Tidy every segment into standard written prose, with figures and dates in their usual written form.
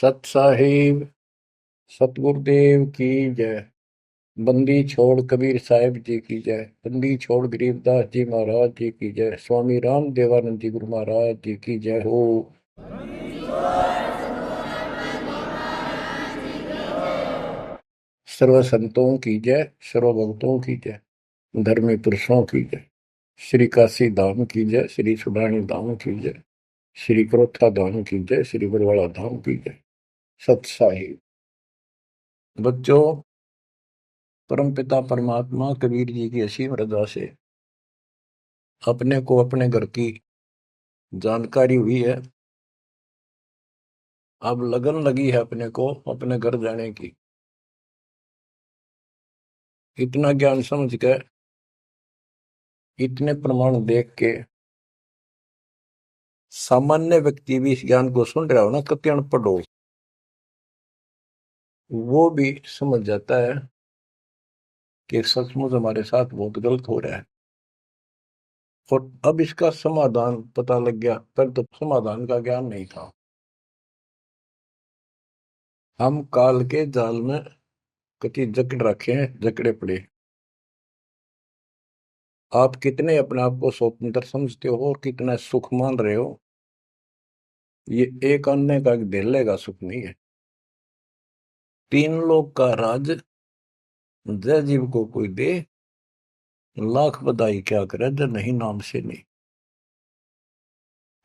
सत साहिब सतगुरुदेव की जय। बंदी छोड़ कबीर साहिब जी की जय। बंदी छोड़ गरीबदास जी महाराज जी की जय। स्वामी राम देवानंद जी गुरु महाराज जी की जय हो। सर्व संतों की जय, सर्व भक्तों की जय, धर्मी पुरुषों की जय। श्री काशी धाम की जय, श्री सुडानी धाम की जय, श्री क्रोथा धाम की जय, श्री बरवाड़ा धाम की जय। सत साहिब बच्चों, परमपिता परमात्मा कबीर जी की असीम रजा से अपने को अपने घर की जानकारी हुई है। अब लगन लगी है अपने को अपने घर जाने की। इतना ज्ञान समझ के, इतने प्रमाण देख के सामान्य व्यक्ति भी इस ज्ञान को सुन रहा हो ना, कति अनपढ़ हो, वो भी समझ जाता है कि सचमुच हमारे साथ बहुत गलत हो रहा है। और अब इसका समाधान पता लग गया, पर तो समाधान का ज्ञान नहीं था। हम काल के जाल में कति जकड़ रखे हैं, जकड़े पड़े। आप कितने अपने आप को स्वतंत्र समझते हो और कितना सुख मान रहे हो, ये एक अन्य का धेले का सुख नहीं है। तीन लोग का राज जय जीव को कोई दे, लाख बधाई क्या करे जय नहीं नाम से नहीं।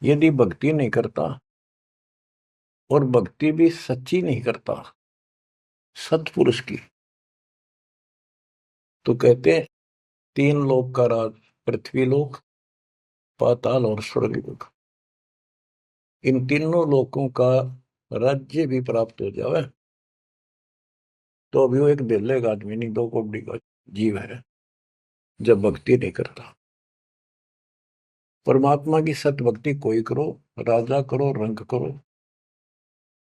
यदि भक्ति नहीं करता, और भक्ति भी सच्ची नहीं करता सत्पुरुष की, तो कहते हैं तीन लोक का राज, पृथ्वी लोक, पाताल और स्वर्ग लोक, इन तीनों लोकों का राज्य भी प्राप्त हो जाए तो अभी वो एक दिल्ले का आदमी नहीं, 2 कोड़ी का जीव है जब भक्ति नहीं करता। परमात्मा की सत भक्ति कोई करो, राजा करो, रंग करो,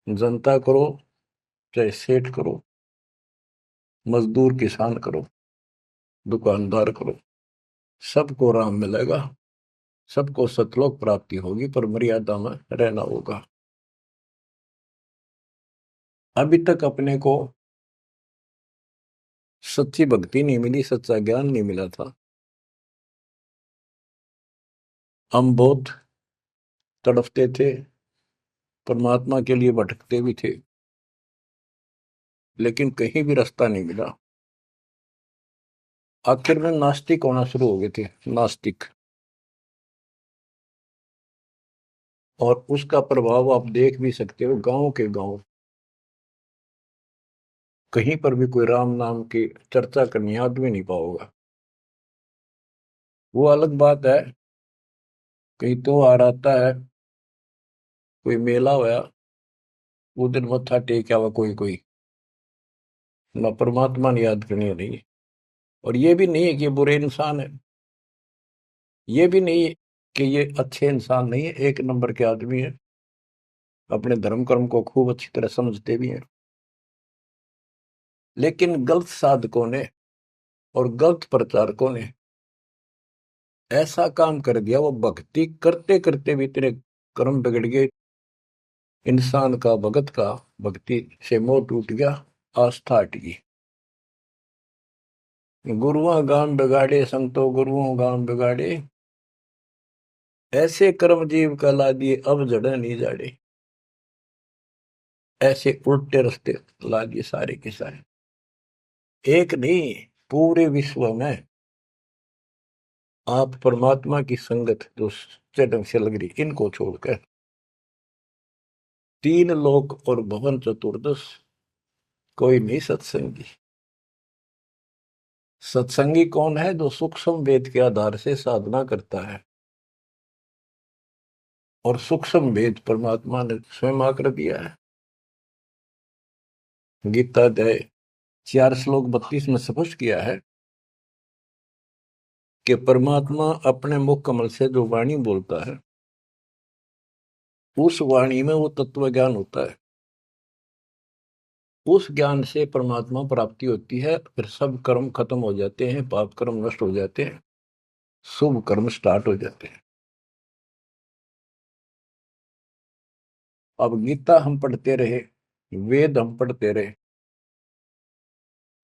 जनता करो, चाहे सेठ करो, मजदूर किसान करो, दुकानदार करो, सबको राम मिलेगा, सबको सतलोक प्राप्ति होगी, पर मर्यादा में रहना होगा। अभी तक अपने को सच्ची भक्ति नहीं मिली, सच्चा ज्ञान नहीं मिला था। हम बहुत तड़फते थे, परमात्मा के लिए भटकते भी थे, लेकिन कहीं भी रास्ता नहीं मिला। आखिर में नास्तिक होना शुरू हो गए थे, नास्तिक। और उसका प्रभाव आप देख भी सकते हो, गांव के गांव कहीं पर भी कोई राम नाम की चर्चा करनी आदमी नहीं पाओगा। वो अलग बात है, कहीं तो आ आता है, कोई मेला होया, वो दिन मत्था टेक आवा कोई कोई, ना परमात्मा ने याद करनी नहीं। और ये भी नहीं है कि ये बुरे इंसान है, ये भी नहीं है कि ये अच्छे इंसान नहीं है, एक नंबर के आदमी है, अपने धर्म कर्म को खूब अच्छी तरह समझते भी हैं। लेकिन गलत साधकों ने और गलत प्रचारकों ने ऐसा काम कर दिया, वो भक्ति करते करते भी तेरे कर्म बिगड़ गए। इंसान का भगत का भक्ति से मोह टूट गया, आस्था हट गई। गुरुआ गान बिगाड़े संतो गुरुओं गान बिगाड़े, ऐसे कर्म जीव का ला दिए अब जड़े नहीं जाड़े। ऐसे उल्टे रास्ते ला दिए सारे के सारे। एक नहीं, पूरे विश्व में आप परमात्मा की संगत जो सच्चे ढंग से लग रही, इनको छोड़कर तीन लोक और भवन चतुर्दश कोई नहीं सत्संगी। सत्संगी कौन है? जो सूक्ष्म वेद के आधार से साधना करता है, और सूक्ष्म वेद परमात्मा ने स्वयं आकर दिया है। गीता अध्याय 4 श्लोक 32 में स्पष्ट किया है कि परमात्मा अपने मुख कमल से जो वाणी बोलता है, उस वाणी में वो तत्व ज्ञान होता है। उस ज्ञान से परमात्मा प्राप्ति होती है, फिर सब कर्म खत्म हो जाते हैं, पाप कर्म नष्ट हो जाते हैं, शुभ कर्म स्टार्ट हो जाते हैं। अब गीता हम पढ़ते रहे, वेद हम पढ़ते रहे,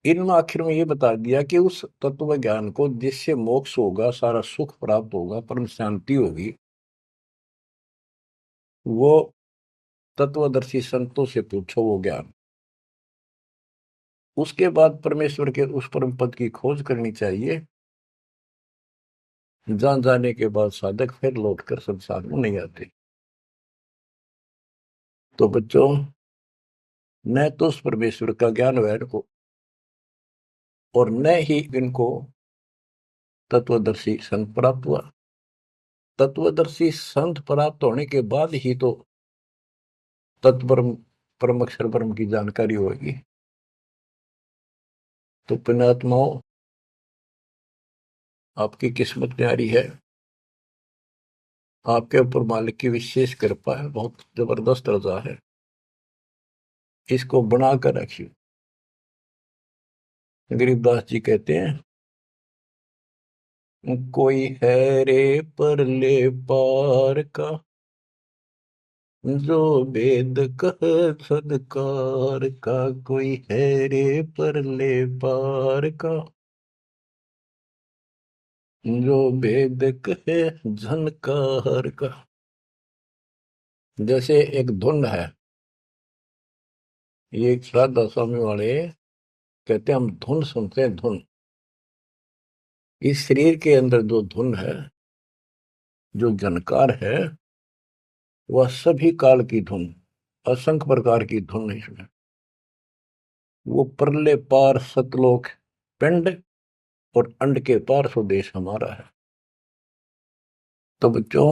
इनमें आखिर में ये बता दिया कि उस तत्व ज्ञान को जिससे मोक्ष होगा, सारा सुख प्राप्त होगा, परम शांति होगी, वो तत्वदर्शी संतों से पूछो वो ज्ञान। उसके बाद परमेश्वर के उस परम पद की खोज करनी चाहिए, जहां जाने के बाद साधक फिर लौटकर संसार में नहीं आते। तो बच्चों, न तो उस परमेश्वर का ज्ञान वैर को, और न ही इनको तत्वदर्शी संत प्राप्त हुआ। तत्वदर्शी संत प्राप्त होने के बाद ही तो तत्परम परम अक्षर परम की जानकारी होगी। तो पुण्यात्माओं, आपकी किस्मत न्यारी है, आपके ऊपर मालिक की विशेष कृपा है, बहुत जबरदस्त रजा है, इसको बनाकर रखिए। गरीबदास जी कहते हैं, कोई है रे परले पार का, जो वेद कह सदकार का, कोई है रे परले पार का, जो वेद कहे झनकार का। जैसे एक धुन है, ये एक श्राद्धा स्वामी वाले कहते हैं, हम धुन सुनते हैं, धुन। इस शरीर के अंदर जो धुन है, जो झनकार है, वह सभी काल की धुन, असंख्य प्रकार की धुन है इसमें। वो परले पार सतलोक पिंड और अंड के पार स्वदेश हमारा है। तो बच्चों,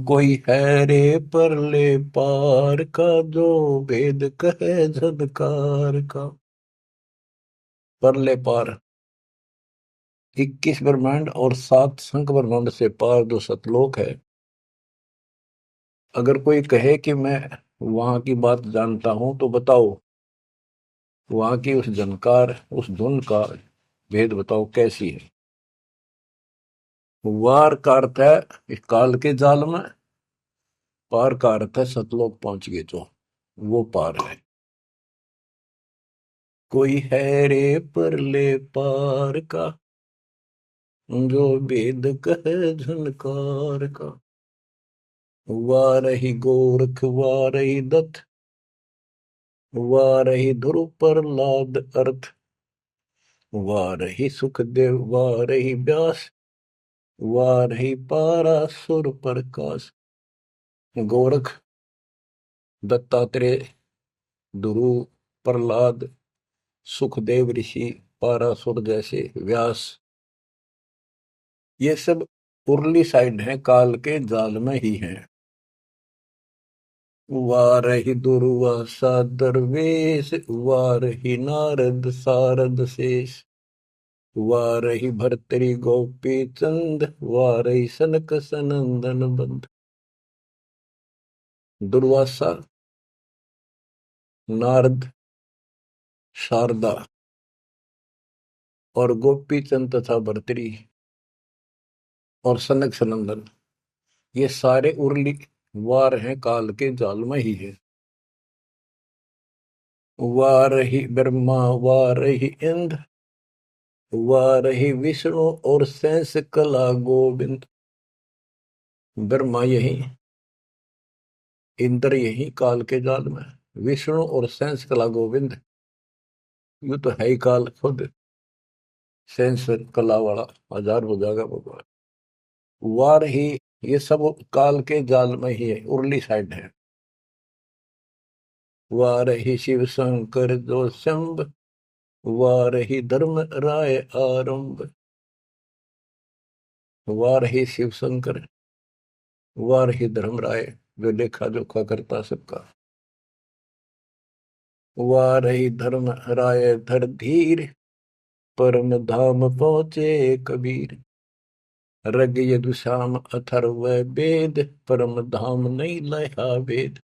कोई है रे परले पार का, जो वेद कहे झनकार का। परले पार 21 ब्रह्मांड और 7 संख ब्रह्मांड से पार जो सतलोक है, अगर कोई कहे कि मैं वहां की बात जानता हूं, तो बताओ वहां की उस जनकार, उस धुन का भेद बताओ कैसी है। वार का अर्थ है इस काल के जाल में, पार का अर्थ है सतलोक पहुंच गए जो, वो पार है। कोई है रे परले पार का, जो वेद कहे झनकार का। वारही गोरख वारही दत्त, वारही ध्रुव प्रहलाद अर्थ, वारही सुखदेव वारही व्यास, वारही पारासुर प्रकाश। गोरख, दत्तात्रेय, ध्रुव, प्रहलाद, सुखदेव ऋषि, पारासुर जैसे, व्यास, ये सब उर्ली साइड है, काल के जाल में ही है। वारही दुर्वासा दरवेश, वारही नारद सारद शेष, वारही भर्तरी गोपी चंद, वारही सनक सनंदन बंद। दुर्वासा, नारद, शारदा और गोपी चंद तथा भर्तरी और सनक सनंदन, ये सारे उर्ली वार हैं, काल के जाल में ही है। वारही ब्रह्मा वारही इंद्र, वारही विष्णु और शेष कला गोविंद। ब्रह्मा यही, इंद्र यही काल के जाल में, विष्णु और शेष कला गोविंद, यू तो है ही काल खुद, शेष कला वाला हजार हो जाएगा भगवान। वार ही, ये सब काल के जाल में ही है, उर्ली साइड है। वार ही शिव शंकर जो शंभ, वार ही धर्म राय आरंभ। वार ही शिव शंकर, वार ही धर्म राय, जो लेखा जोखा करता सबका। वार ही धर्म राय धर धीर, परम धाम पहुंचे कबीर। रग यदुश्याम अथर्व वेद, परम धाम नहीं लया वेद।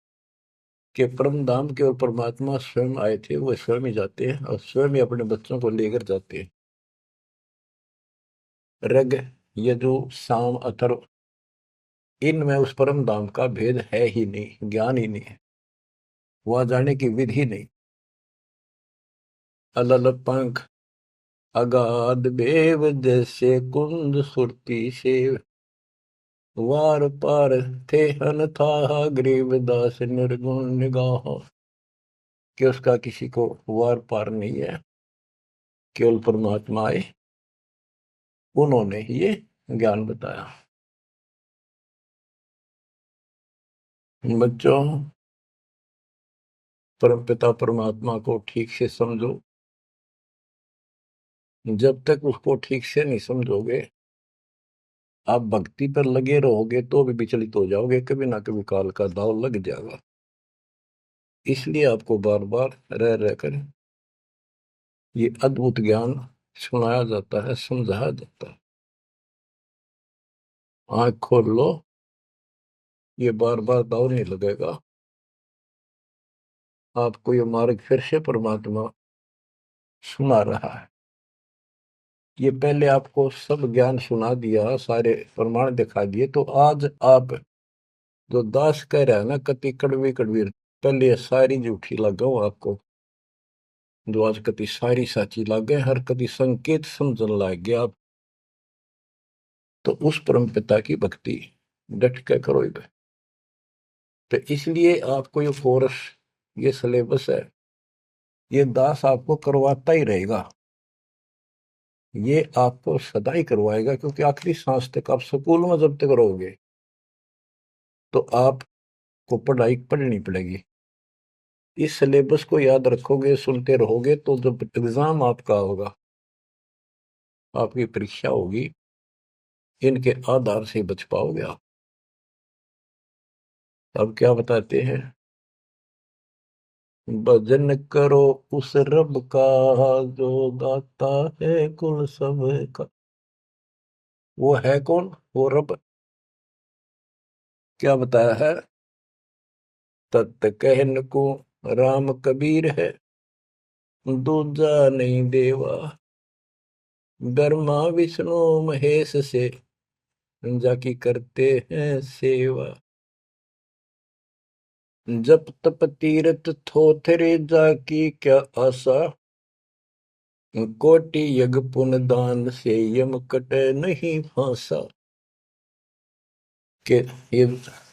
के परम धाम के और परमात्मा स्वयं आए थे, वो स्वयं ही जाते हैं और स्वयं ही अपने बच्चों को लेकर जाते हैं। रग, यजु, साम, अथर्व, इनमें उस परम धाम का भेद है ही नहीं, ज्ञान ही नहीं है, वहां जाने की विधि नहीं। अलल पंख अगाध बेव जैसे कुंद सुरती से, वार पार थे हन था गरीबदास निर्गुण निगाह। कि उसका किसी को वार पार नहीं है, केवल परमात्मा आए, उन्होंने ही ये ज्ञान बताया। बच्चों, परमपिता परमात्मा को ठीक से समझो। जब तक उसको ठीक से नहीं समझोगे, आप भक्ति पर लगे रहोगे तो भी विचलित हो जाओगे, कभी ना कभी काल का दाव लग जाएगा। इसलिए आपको बार बार रह रहकर ये अद्भुत ज्ञान सुनाया जाता है, समझाया जाता है। आंख खोल लो, ये बार बार दाव नहीं लगेगा। आपको ये मार्ग फिर से परमात्मा सुना रहा है। ये पहले आपको सब ज्ञान सुना दिया, सारे प्रमाण दिखा दिए, तो आज आप जो दास कह रहा है ना, कति कड़वी कड़वी, पहले ये सारी झूठी लगाओ आपको, जो आज कति सारी साची लागे, हर कति संकेत समझन लग गया आप। तो उस परम पिता की भक्ति डट के करो इधर। तो इसलिए आपको ये कोर्स, ये सिलेबस है, ये दास आपको करवाता ही रहेगा, ये आपको सदा ही करवाएगा, क्योंकि आखिरी सांस तक आप स्कूल में जब तक रहोगे तो आपको पढ़ाई पढ़नी पड़ेगी। इस सिलेबस को याद रखोगे, सुनते रहोगे, तो जब एग्जाम आपका होगा, आपकी परीक्षा होगी, इनके आधार से बच पाओगे आप। अब क्या बताते हैं, भजन करो उस रब का जो दाता है कुल सब का। वो है कौन? वो रब। क्या बताया है? तत् कहन को राम कबीर है, दूजा नहीं देवा, ब्रह्मा विष्णु महेश से जाकी करते हैं सेवा। जप तप तीरथ थोथरे जाकी क्या आशा, कोटि यज्ञ पुण्य दान से यम कटे नहीं फांसा। के ये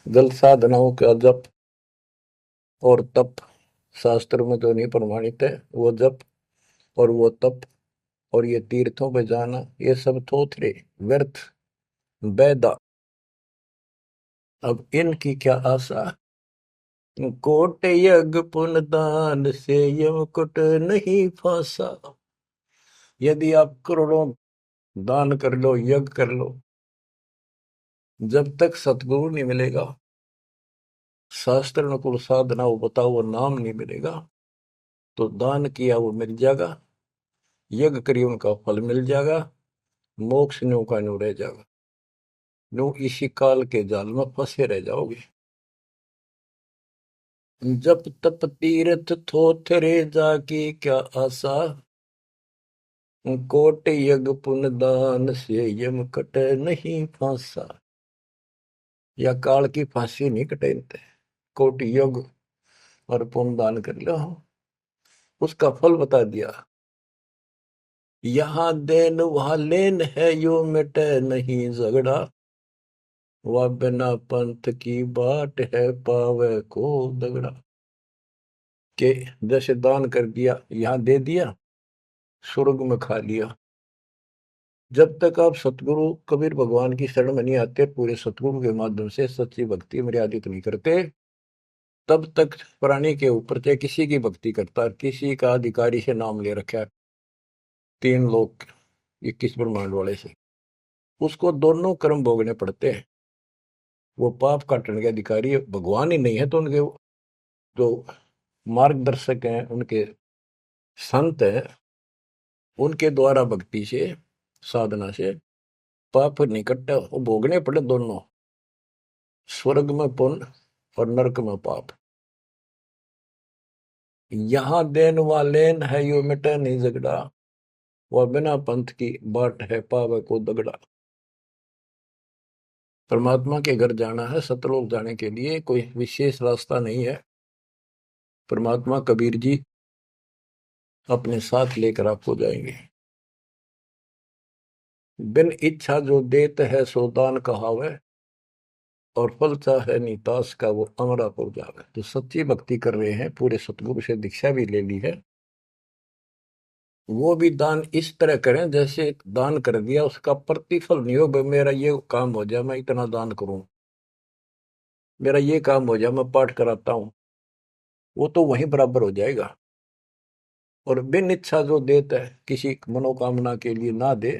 जल साधनाओं का जप और तप शास्त्र में तो नहीं प्रमाणित है। वो जप और वो तप और ये तीर्थों पे जाना, ये सब थोथरे, व्यर्थ, बेदा। अब इनकी क्या आशा? कोट यज्ञ पुण्य दान से यम कुट नहीं फांसा। यदि आप करोड़ों दान कर लो, यज्ञ कर लो, जब तक सतगुरु नहीं मिलेगा, शास्त्र अनुकूल साधना वो बताओ वो नाम नहीं मिलेगा, तो दान किया वो मिल जाएगा, यज्ञ करिए उनका फल मिल जाएगा, मोक्ष न्यू का न्यू रह जाएगा। न्यू इसी काल के जाल में फंसे रह जाओगे। जप तप तीर्थ थोथरे जाकी क्या आशा, कोट यज्ञ पुण्य दान से यम कटे नहीं फांसा। या काल की फांसी नहीं कटेनते, कोटि यज्ञ और पुण्य दान कर लो, उसका फल बता दिया। यहाँ देन वहां लेन है, यो मिटे नहीं झगड़ा, वह बिना पंथ की बाट है पावे को दगड़ा। के जैसे दान कर दिया, यहाँ दे दिया, स्वर्ग में खा लिया। जब तक आप सतगुरु कबीर भगवान की शरण में नहीं आते, पूरे सतगुरु के माध्यम से सच्ची भक्ति मर्यादित नहीं करते, तब तक प्राणी के ऊपर चाहे किसी की भक्ति करता, किसी का अधिकारी से नाम ले रखा है, 3 लोग 21 ब्रह्मांड वाले से, उसको दोनों कर्म भोगने पड़ते हैं। वो पाप काटने के अधिकारी भगवान ही नहीं है, तो उनके जो मार्गदर्शक हैं, उनके संत हैं, उनके द्वारा भक्ति से, साधना से पाप नहीं कटते, वो भोगने पड़े दोनों, स्वर्ग में पुण्य और नरक में पाप। यहाँ देन वालेन है, यो मिटे नहीं झगड़ा, वह बिना पंथ की बाट है पावे को दगड़ा। परमात्मा के घर जाना है, सतलोक जाने के लिए कोई विशेष रास्ता नहीं है। परमात्मा कबीर जी अपने साथ लेकर आपको जाएंगे। बिन इच्छा जो देत है सो दान कहावे, और फल चाहे नितास का वो अमरापुर जावे। जो सच्ची भक्ति कर रहे हैं, पूरे सतगुरु से दीक्षा भी ले ली है, वो भी दान इस तरह करें जैसे दान कर दिया उसका प्रतिफल नहीं हो। भाई मेरा ये काम हो जाए मैं इतना दान करूं, मेरा ये काम हो जाए मैं पाठ कराता हूं, वो तो वहीं बराबर हो जाएगा। और बिन इच्छा जो देता है, किसी मनोकामना के लिए ना दे,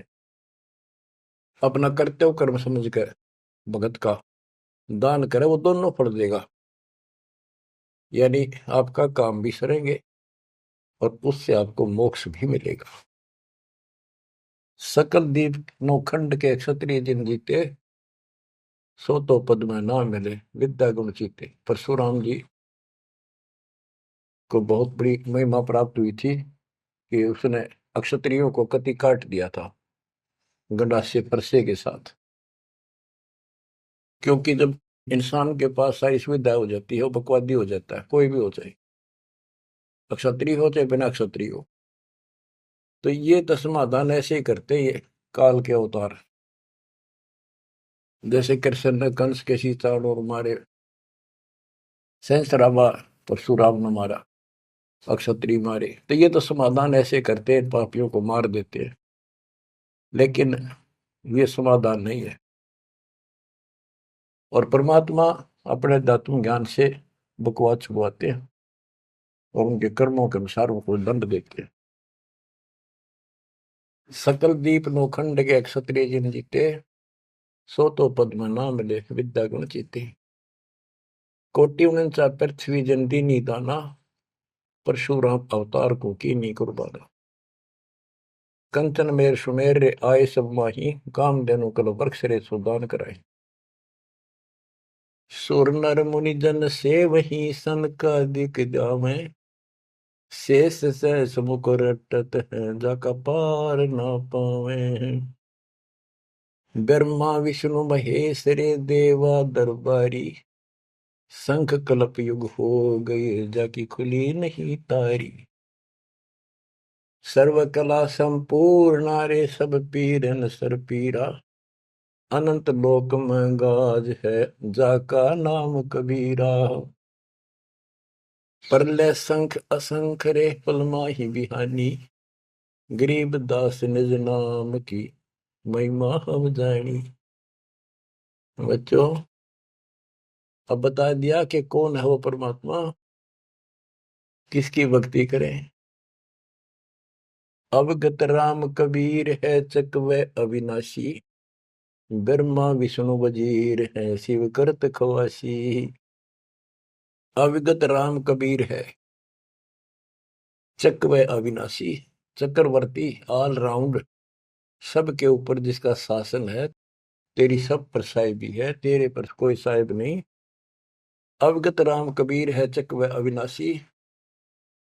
अपना कर्तव्य कर्म समझ कर भगत का दान करे, वो दोनों फल देगा। यानी आपका काम भी सरेंगे और उससे आपको मोक्ष भी मिलेगा। सकल दीप नौखंड के क्षत्रिय जिन जीते, सो तो पद में ना मिले विद्या गुण जीते। परशुराम जी को बहुत बड़ी महिमा प्राप्त हुई थी कि उसने अक्षत्रियों को कति काट दिया था गंडासे परसे के साथ। क्योंकि जब इंसान के पास सारी सुविधा हो जाती है, वो बकवादी हो जाता है, कोई भी हो जाए, अक्षत्रिय हो चाहे बिना क्षत्रिय हो। तो ये तो समाधान ऐसे ही करते ये काल के अवतार। जैसे कृष्ण ने कंस के सीतान और मारे, सहस्रावा परशुराम ने मारा, अक्षत्रिय मारे, तो ये तो समाधान ऐसे करते हैं, पापियों को मार देते हैं। लेकिन ये समाधान नहीं है। और परमात्मा अपने दातुन ज्ञान से बकवाद छुपवाते हैं और उनके कर्मों के अनुसार उनको दंड देते हैं। सकल दीप नौखंड के क्षत्रिय जिन जीते, सो तो पद में ना मिले विद्या गुण जीते। कोटि उनचा पृथ्वी जंती नी दाना, परशुराम अवतार को की नी कुर्बाना। कंचन मेर सुमेर रे आए सब माही, काम देनु कल वृक्ष रे सुदान कराए। सुर नर मुनि जन से वही सन का दिख जावे, शेष सहस मुख रटत है जाका पार ना पावे। ब्रह्मा विष्णु महेश रे देवा दरबारी, शंख कलप युग हो गए जाकी खुली नहीं तारी। सर्व कला संपूर्ण रे सब पीरन सर पीरा, अनंत लोक में गाज है जाका नाम कबीरा। परले संख असंख रे पल माही बिहानी, गरीब दास निज नाम की महिमा हम जानी। बच्चों, अब बता दिया कि कौन है वो परमात्मा, किसकी भक्ति करें। अवगत राम कबीर है चकवे अविनाशी, ब्रह्मा विष्णु वजीर है शिव करत खवासी। अविगत राम कबीर है, चकवे अविनाशी, चक्रवर्ती, ऑल राउंड, सबके ऊपर जिसका शासन है, तेरी सब पर साहिबी है, तेरे पर कोई साहिब नहीं। अवगत राम कबीर है चकवे अविनाशी,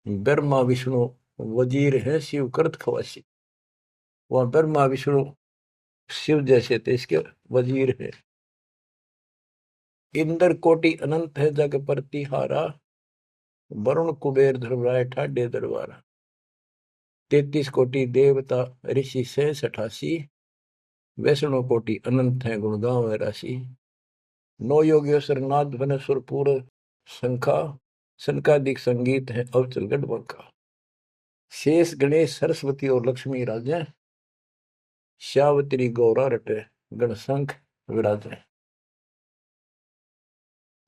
ब्रह्मा विष्णु वजीर है शिव करत खवासी। वह ब्रह्मा विष्णु शिव जैसे थे, इसके वजीर है। इंद्र कोटि अनंत है जग प्रतिहारा, वरुण कुबेर धर्मराय ठाडे दरबारा। 33 कोटि देवता ऋषि से 88, वैष्णव कोटि अनंत है गुण गाँव राशि। नौ योगेश्वर नाद बन सुरपुर शंखा, शंकादिक संगीत है अवचल गढ़बंका। शेष गणेश सरस्वती और लक्ष्मी राजे, श्यावत्री गौरा रटे गणशंख विराजे।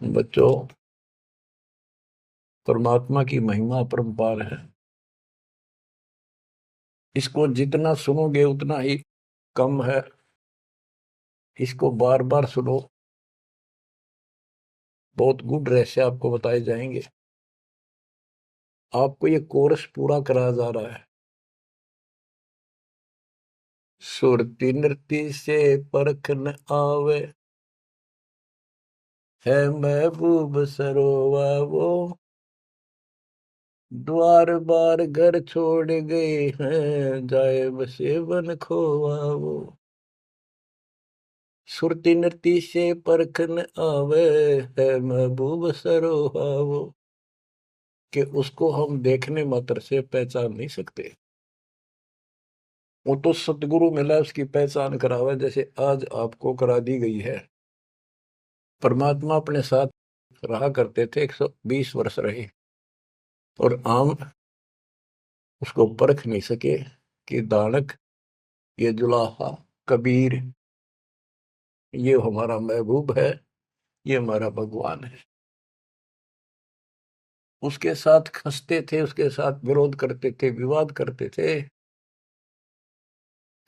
बच्चों, परमात्मा की महिमा अपरंपार है। इसको जितना सुनोगे उतना ही कम है। इसको बार बार सुनो, बहुत गुड रहस्य आपको बताए जाएंगे। आपको ये कोर्स पूरा कराया जा रहा है। सुरती नृत्य से परख न आवे, है महबूब सरोवा वो, द्वार बार घर छोड़ गए हैं, जाए बसे बन खोवा वो। सुरती नृत्य से परखन आवे है महबूब सरोहावो, कि उसको हम देखने मात्र से पहचान नहीं सकते। वो तो सतगुरु मिला उसकी पहचान करावे, जैसे आज आपको करा दी गई है। परमात्मा अपने साथ रहा करते थे, 120 वर्ष रहे, और आम उसको परख नहीं सके कि दानक, ये जुलाहा, कबीर, ये हमारा महबूब है, ये हमारा भगवान है। उसके साथ खसते थे, उसके साथ विरोध करते थे, विवाद करते थे,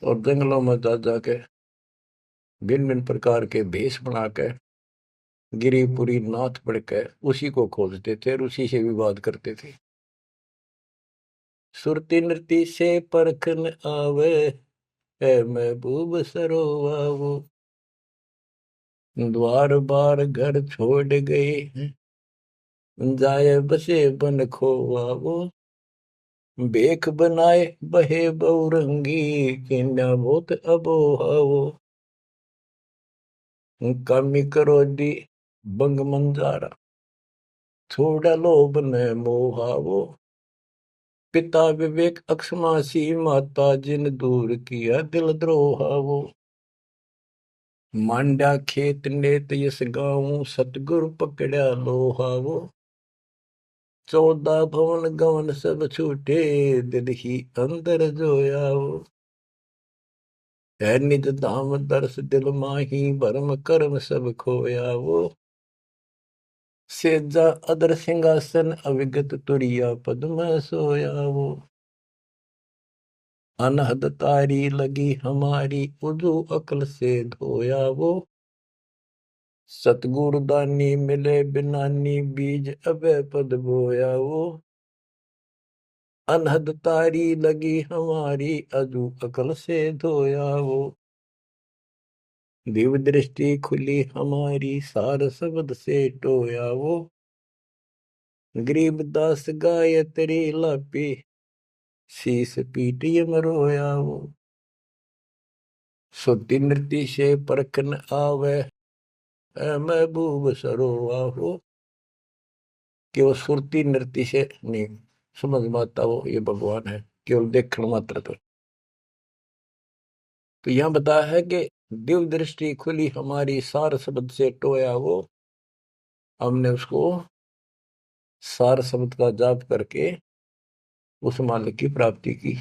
और जंगलों में जा जाके भिन्न भिन्न प्रकार के भेष बनाकर गिरिपुरी नाथ पढ़कर उसी को खोजते थे और उसी से विवाद करते थे। सुरती नृत्य से परखन आवे है महबूब सरोवावो, द्वार बार घर छोड़ गए जाए बसे बन खोवावो, बेख बनाए बहे बहुरंगी किन्या बहुत अबोहावो, कामी करो दी बंग मंजारा थोड़ा लोभ न मोहावो, पिता विवेक अक्षमासी माता जिन दूर किया दिल द्रोहावो, मांडा खेत नेत यस गाऊं सतगुरु पकड़ा लोहावो, 14 भवन गवन सब छूटे दिल ही अंदर जोयावो, है निज धाम दर्श दिल माही भरम कर्म सब खोयावो, सेजा अदर सिंहासन अविगत तुरिया पद में सोयावो, अनहद तारी लगी हमारी उजू अकल से धोयावो, सतगुरु दानी मिले बिनानी बीज अबे पद बोयावो, अनहद तारी लगी हमारी अजू अकल से धोयावो, दिव्य दृष्टि खुली हमारी सार शब्द से टोयावो, गरीबदास गायत्री लापी शीस पीटी मरोयावो, सुरती नृत्य से परखन आवे महबूब सरोवाहो, कि वो सुरती नृत्य से नहीं समझ में आता वो ये भगवान है, केवल देखण मात्र। तो यहां बताया है कि दिव्य दृष्टि खुली हमारी सार शब्द से टोया वो, हमने उसको सार शब्द का जाप करके उस मालिक की प्राप्ति की।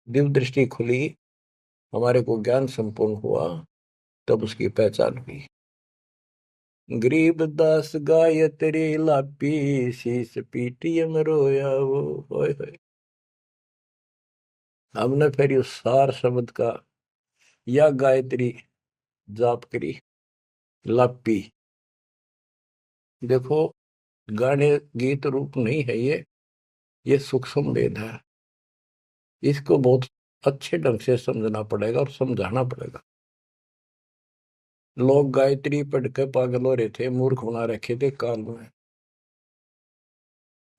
दिव्य दृष्टि खुली, हमारे को ज्ञान संपूर्ण हुआ, तब उसकी पहचान हुई। गरीब दास गायत्री लापी शीस पीटियम रोया वो, होय होय। हमने फिर उस सार शब्द का या गायत्री जाप करी, लापी। देखो, गाने गीत रूप नहीं है ये सूक्ष्म वेद है, इसको बहुत अच्छे ढंग से समझना पड़ेगा और समझाना पड़ेगा। लोग गायत्री पढ़ के पागल हो रहे थे, मूर्ख बना रखे थे काल में।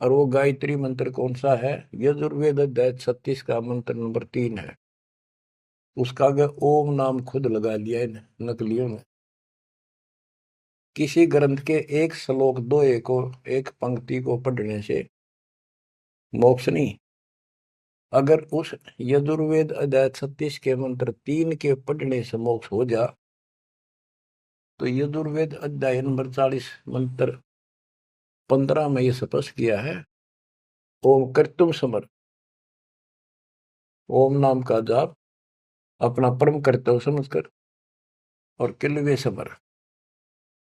और वो गायत्री मंत्र कौन सा है? यजुर्वेद अध्याय 36 का मंत्र नंबर 3 है। उसका आगे ओम नाम खुद लगा लिया इन नकलियों ने। किसी ग्रंथ के एक श्लोक दो एक पंक्ति को पढ़ने से मोक्ष नहीं। अगर उस यजुर्वेद अध्याय 36 के मंत्र 3 के पढ़ने से मोक्ष हो जा, तो यजुर्वेद अध्याय नंबर 40 मंत्र 15 में यह स्पष्ट किया है, ओम कर्तुम समर, ओम नाम का जाप अपना परम कर्तव्य समझकर और किलवे समर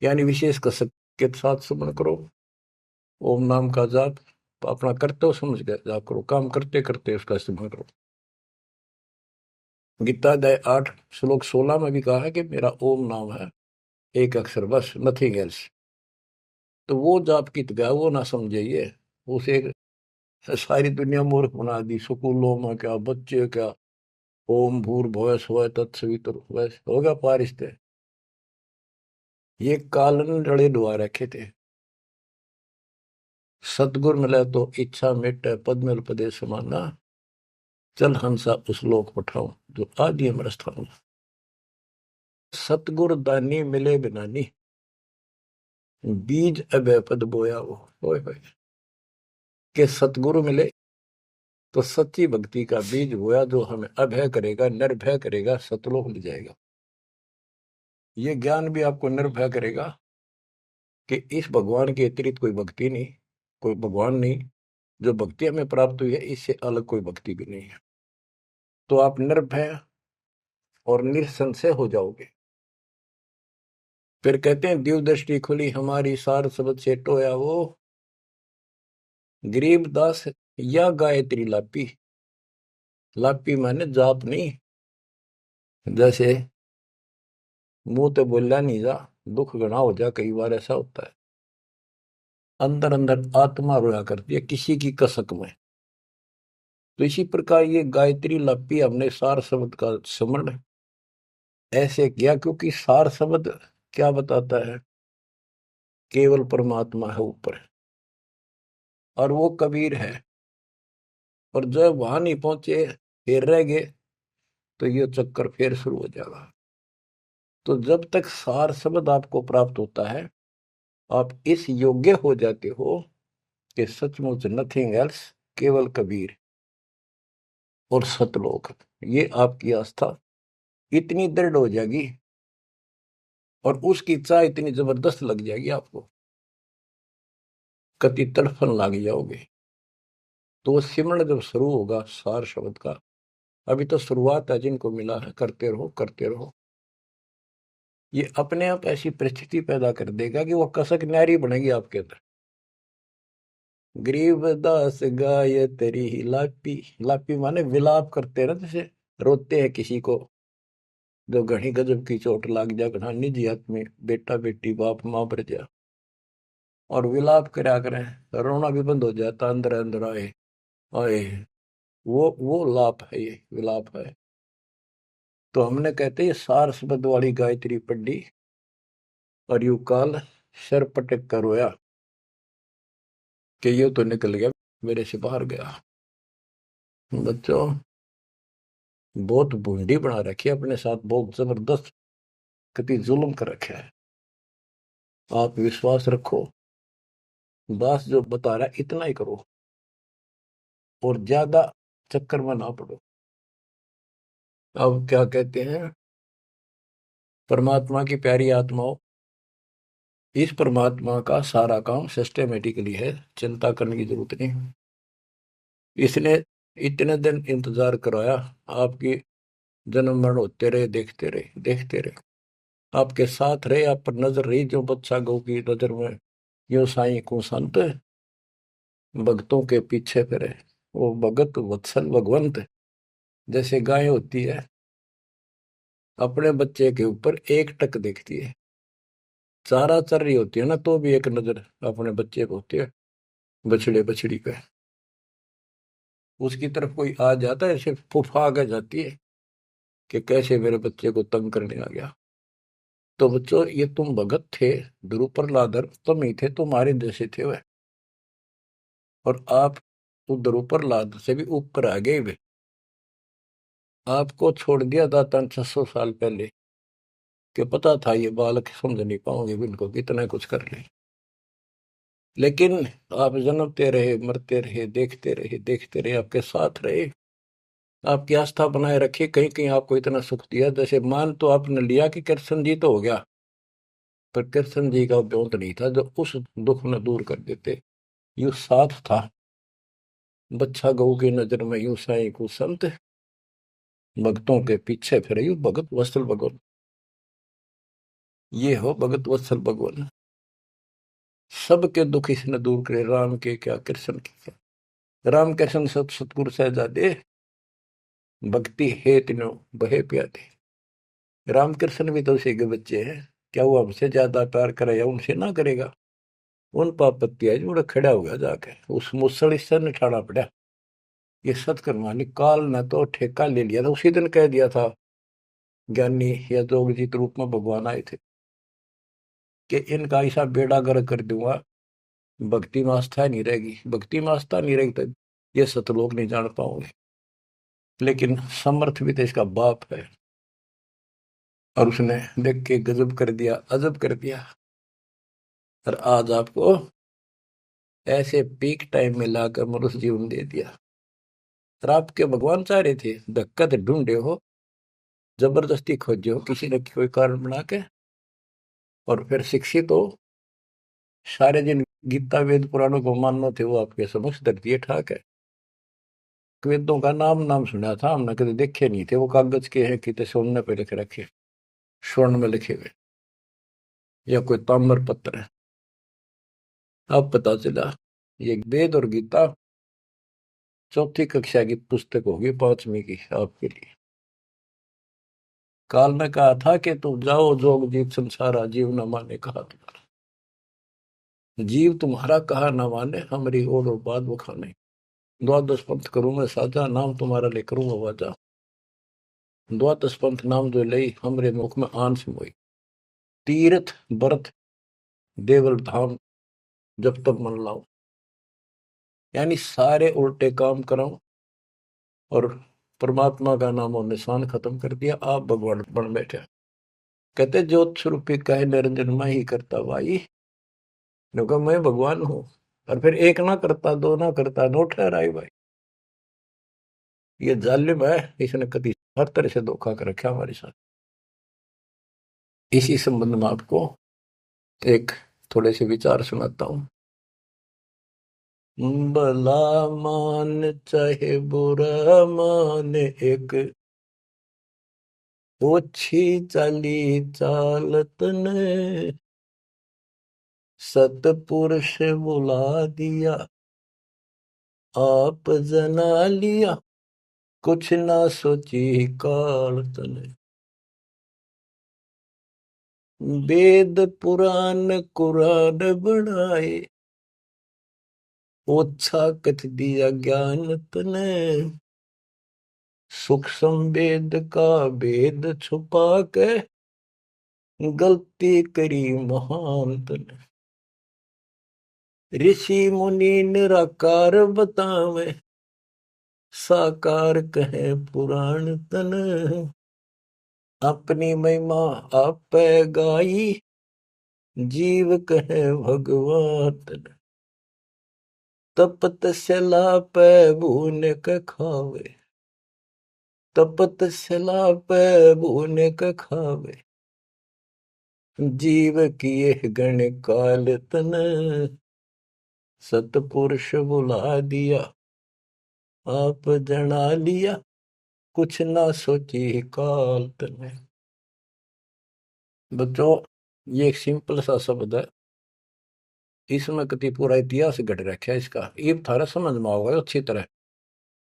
यानी विशेष कसक के साथ सुमन करो। ओम नाम का जाप अपना कर्तव्य समझ कर जाप करो, काम करते करते उसका इस्तेमाल करो। गीता अध्याय 8 श्लोक 16 में भी कहा है कि मेरा ओम नाम है, एक अक्षर बस, नथिंग एल्स। तो वो जाप की गया वो ना समझिए, उसे सारी दुनिया मूर्ख बना दी। स्कूलों में क्या, बच्चे क्या, ओम भूर्भुवः स्वः तत्सवितुर्वरेण्यं होगा पारिस्ते, ये कालन रड़े डुबा रखे थे। सतगुर मिले तो इच्छा मिटे पद्मल पदे समाना, चल हंसा उस लोक पठाऊं जो आदि अमर स्थान। सतगुर दानी मिले बिनानी, बीज अभय पद बोया वो। होय होय। के सतगुरु मिले तो सच्ची भक्ति का बीज बोया, जो हमें अभय करेगा, निर्भय करेगा, सतलोक ले जाएगा। ये ज्ञान भी आपको निर्भय करेगा कि इस भगवान के अतिरिक्त कोई भक्ति नहीं, कोई भगवान नहीं। जो भक्ति हमें प्राप्त हुई है, इससे अलग कोई भक्ति भी नहीं है। तो आप निर्भय और निसंशय हो जाओगे। फिर कहते हैं, दिव्य दृष्टि खुली हमारी, सार शब्द से टोया वो, गरीब दास या गायत्री लापी। लापी माने जाप नहीं, जैसे मुंह तो बोला नहीं जा, दुख गणा हो जा, कई बार ऐसा होता है। अंदर अंदर आत्मा रोया करती है किसी की कसक में। तो इसी प्रकार ये गायत्री लापी हमने सार शब्द का स्मरण ऐसे किया, क्योंकि सार शब्द क्या बताता है? केवल परमात्मा है ऊपर, और वो कबीर है। और जब वहां नहीं पहुंचे, फिर रह गए, तो ये चक्कर फिर शुरू हो जाएगा। तो जब तक सार शब्द आपको प्राप्त होता है, आप इस योग्य हो जाते हो कि सचमुच नथिंग एल्स, केवल कबीर और सतलोक। ये आपकी आस्था इतनी दृढ़ हो जाएगी और उसकी चाह इतनी जबरदस्त लग जाएगी आपको, कति तड़फन लग जाओगे। तो वो सिमरण जब शुरू होगा सार शब्द का, अभी तो शुरुआत है, जिनको मिला है करते रहो करते रहो। ये अपने आप ऐसी परिस्थिति पैदा कर देगा कि वो कसक न्यारी बनेगी आपके अंदर। गरीबदास गाय तेरी लापी। लापी माने विलाप करते हैं ना, जैसे रोते हैं किसी को जो घनी गजब की चोट लाग जा, घना निजी आदमी, बेटा बेटी बाप माँ पर जा, और विलाप करा करें, रोना भी बंद हो जाता, अंदर अंदर आए आए। वो लाप है, ये विलाप है। तो हमने कहते हैं सार शब्द वाली गायत्री पढ़ी और यू काल सर पटक कर रोया कि ये तो निकल गया, मेरे से बाहर गया। बच्चों, बहुत बूंदी बना रखी है अपने साथ, बहुत जबरदस्त कति जुल्म कर रखा है। आप विश्वास रखो, दास जो बता रहा है इतना ही करो और ज्यादा चक्कर में ना पड़ो। अब क्या कहते हैं, परमात्मा की प्यारी आत्माओं, इस परमात्मा का सारा काम सिस्टमेटिकली है, चिंता करने की जरूरत नहीं। इसने इतने दिन इंतजार कराया, आपकी जन्म मरण होते रहे, देखते रहे देखते रहे, आपके साथ रहे, आप पर नजर रही, जो बच्चा गौ की नजर में यो साई को संत भक्तों के पीछे फिरे। वो भगत वत्सल भगवंत, जैसे गाय होती है अपने बच्चे के ऊपर एक टक देखती है, चारा चर रही होती है ना, तो भी एक नजर अपने बच्चे को होती है, बछड़े बछड़ी पे। उसकी तरफ कोई आ जाता है, ऐसे फुफा आगे जाती है कि कैसे मेरे बच्चे को तंग करने आ गया। तो बच्चों, ये तुम भगत थे, ध्रुव प्रहलादर तुम ही थे, तुम्हारे जैसे थे वह। और आप तो ध्रुव प्रहलाद से भी ऊपर आ गए वे। आपको छोड़ दिया दाता 600 साल पहले, कि पता था ये बालक समझ नहीं पाओगे, इनको कितना कुछ कर ले। लेकिन आप जन्मते रहे, मरते रहे, देखते रहे, आपके साथ रहे, आपकी आस्था बनाए रखी, कहीं कहीं आपको इतना सुख दिया। जैसे मान तो आपने लिया कि कृष्ण जी तो हो गया, पर कृष्ण जी का ब्योंत नहीं था जो उस दुख में दूर कर देते। यू साथ था, बच्चा गऊ की नजर में यू साई को संत, भक्तों के पीछे फिरे यू भगत वत्सल भगवान। ये हो भगत वत्सल भगवान, सबके दुख इसने दूर करे, राम के क्या कृष्ण के क्या। राम कृष्ण सत सतगुरु सहजादे, भक्ति हे तीनों बहे प्यादे। रामकृष्ण भी तो उसी के बच्चे हैं, क्या वो हमसे ज्यादा प्यार करे या उनसे ना करेगा? उन पापत्ती है जो खड़ा हो गया जाके, उस मुसल इससे निठाना पड़ा। ये सतकर्मा काल ने तो ठेका ले लिया था, उसी दिन कह दिया था ज्ञानी या जोगजीत रूप में भगवान आए थे कि इनका ऐसा बेड़ा गर्क कर दूंगा, भक्ति में आस्था नहीं रहेगी, भक्ति में आस्था नहीं रहेगी तो ये सतलोक नहीं जान पाओगे। लेकिन समर्थ भी तो इसका बाप है, और उसने देख के गजब कर दिया, अजब कर दिया। और आज आपको ऐसे पीक टाइम में लाकर मनुष्य जीवन दे दिया। और आपके भगवान चाह रहे थे, धक्का तो ढूंढे हो, जबरदस्ती खोजे हो किसी न कोई कारण बना के, और फिर शिक्षित हो, सारे जिन गीता वेद पुराणों को मानना थे वो आपके समक्ष धर दिए ठाक है। वेदों का नाम नाम सुना था हमने, कभी देखे नहीं थे। वो कागज के हैं, कितने सोने पे लिख रखे, स्वर्ण में लिखे हुए, या कोई ताम्र पत्र है। अब पता चला ये वेद और गीता चौथी कक्षा की पुस्तक होगी, 5वीं की आपके लिए। काल ने कहा था कि तुम जाओ जोग जीव संसारा, जीव न माने कहा तुम्हारा। जीव तुम्हारा कहा न माने, हमारी ओर और बात बखाने। द्वादश पंथ करूं मैं साजा, नाम तुम्हारा ले करूं आवाजा। द्वादश पंथ नाम जो लई, हमरे मुख में आन सिमोई। तीर्थ व्रत देवल धाम, जब तक मन लाओ। यानी सारे उल्टे काम कराओ और परमात्मा का नाम और निशान खत्म कर दिया, आप भगवान बन बैठे। कहते ज्योत स्वरूपी कहे निरंजन मैं ही करता भाई, क्योंकि मैं भगवान हूं। और फिर एक ना करता, दो ना करता, नो ठहराई भाई। ये जालिम है, इसने कभी हर तरह से धोखा कर रखा हमारे साथ। इसी संबंध में आपको एक थोड़े से विचार सुनाता हूं। भला मान चाहे बुरा मान, एक ओछी चाली चालत ने, सतपुरुष बुला दिया, आप जना लिया, कुछ ना सोची काल तने। वेद पुराण कुरान बनाए, ओछा कथ दिया ज्ञान तने। सूक्ष्म वेद का भेद छुपा के, गलती करी महान तने। ऋषि मुनि निराकार बतावे, साकार कहे पुराण तन। अपनी महिमा आप गाई, जीव कहे भगवान तन। तपत सला पे भून के खावे, तपत सला पे भून के खावे। जीव किए गण काल तन, सतपुरुष बुला दिया, आप जना लिया, कुछ ना सोची काल तने। बच्चों, ये एक सिंपल सा शब्द है, इसमें कति पूरा इतिहास घट रखा है इसका। ये थारा समझ में आओगे अच्छी तरह।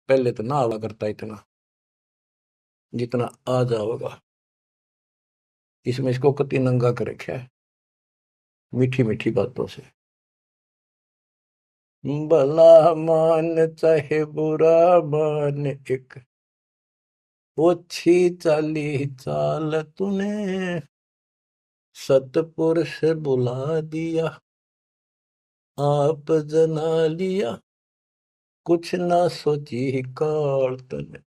पहले तो ना आवा करता इतना, जितना आ जाओगा। इसमें इसको कति नंगा कर रखा है मीठी मीठी बातों से। भला मान चाहे बुरा मान, एक ओछी चाली चाल तूने। सतपुरुष बुला दिया, आप जना लिया, कुछ ना सोची काल तने।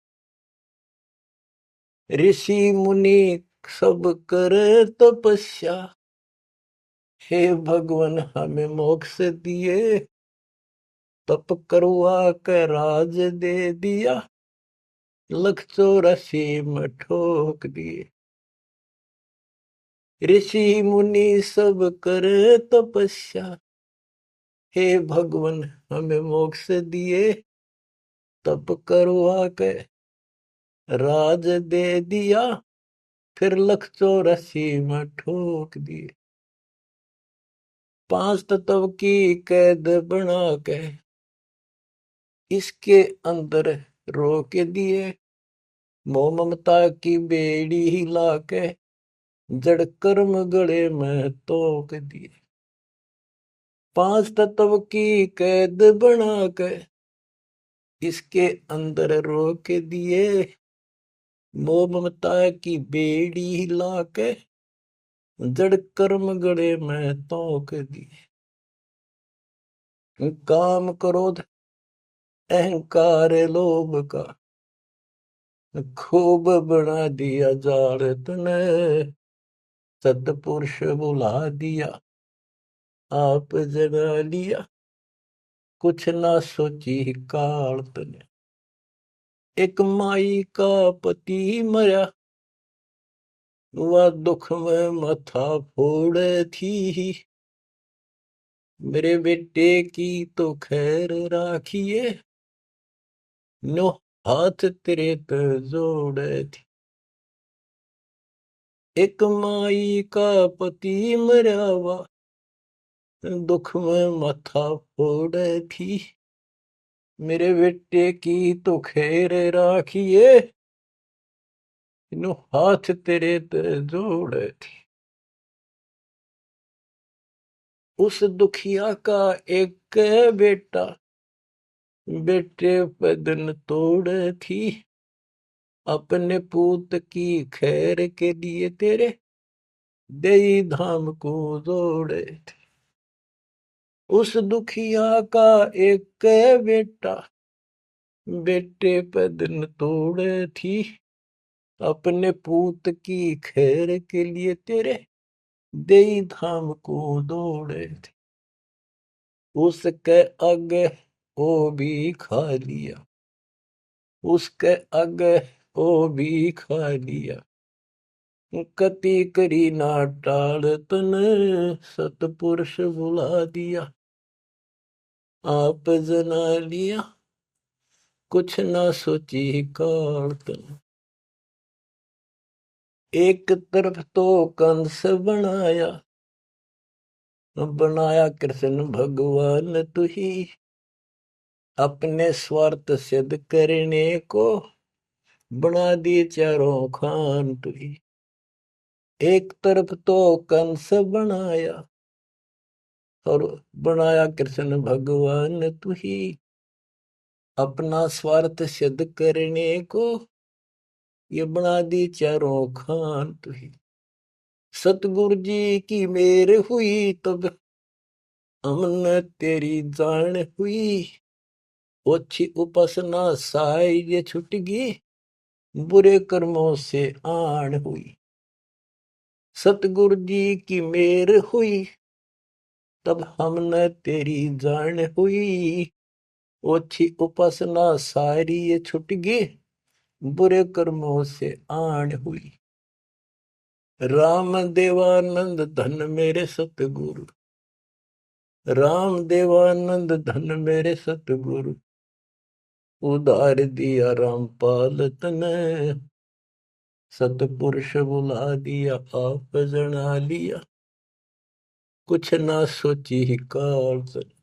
ऋषि मुनि सब करे तपस्या, हे भगवान हमें मोक्ष दिए। तप करवा के राज दे दिया, 184 में ठोक दिए। ऋषि मुनि सब करे तपस्या, हे भगवान हमें मोक्ष दिए। तप करवा के राज दे दिया, फिर 184 में ठोक दिए। 5 तत्व की कैद बना के, इसके अंदर रोक दिए। मोह ममता की बेड़ी हिला के, जड़ कर्म गले में तोक दिए। 5 तत्व की कैद बना के, इसके अंदर रोक दिए। मोह ममता की बेड़ी हिला के, जड़ कर्म गले में तोक दिए। काम क्रोध अहंकार लोभ का खूब बना दिया जाल तने, सतपुरुष बुला दिया, आप जगा लिया, कुछ ना सोची काल तने। एक माई का पति मरा, वह दुख में माथा फोड़े थी, मेरे बेटे की तो खैर राखिए, नो हाथ तेरे पे जोड़े थी। एक माई का पति मरा, वह दुख में माथा फोड़े थी, मेरे बेटे की तो खैर राखिए, नो हाथ तेरे पे जोड़े थी। उस दुखिया का एक बेटा, बेटे पे दिन तोड़े थी, अपने पूत की खैर के लिए तेरे देई धाम को जोड़े थे। उस दुखिया का एक बेटा, बेटे पे दिन तोड़े थी, अपने पूत की खैर के लिए तेरे देई धाम को दौड़े थे। उसके आगे वो भी खा लिया, उसके आगे वो भी खा लिया, कति करी ना टाल तने, सतपुरुष बुला दिया, आप जना लिया, कुछ ना सोची काल तने। एक तरफ तो कंस बनाया, बनाया कृष्ण भगवान तू ही, अपने स्वार्थ सिद्ध करने को बना दिए चारों खान तू ही। एक तरफ तो कंस बनाया, और बनाया कृष्ण भगवान तू ही, अपना स्वार्थ सिद्ध करने को ये बना दी चारों खान तू ही। सतगुरु जी की मेर हुई तब हमने तेरी जान हुई, ओछी उपासना साई ये छुटगी, बुरे कर्मों से आन हुई। सतगुरु जी की मेर हुई तब हमने तेरी जान हुई, ओछी उपासना सारी ये छुटगी, बुरे कर्मों से आन हुई। राम देवानंद धन मेरे सतगुरु, राम देवानंद धन मेरे सतगुरु, उधार दिया रामपाल तने, सतपुरुष बुला दिया, आप जना लिया, कुछ ना सोची ही काल तने।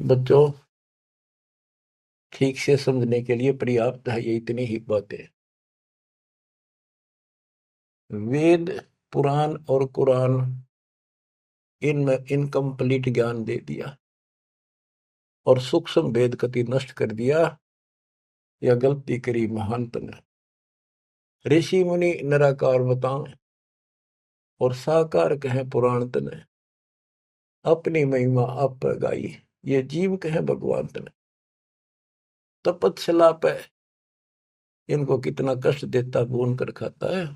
बच्चों, ठीक से समझने के लिए पर्याप्त है ये इतनी ही बातें। वेद, पुराण और कुरान, इनमें इनकम्प्लीट ज्ञान दे दिया और सूक्ष्म भेद कति नष्ट कर दिया, या गलती करी महंत ने। ऋषि मुनि निराकार बताएं और साकार कहें पुराण तने, अपनी महिमा आप गाई, ये जीव कहें भगवान तने। तपस्या पे इनको कितना कष्ट देता, भून कर खाता है,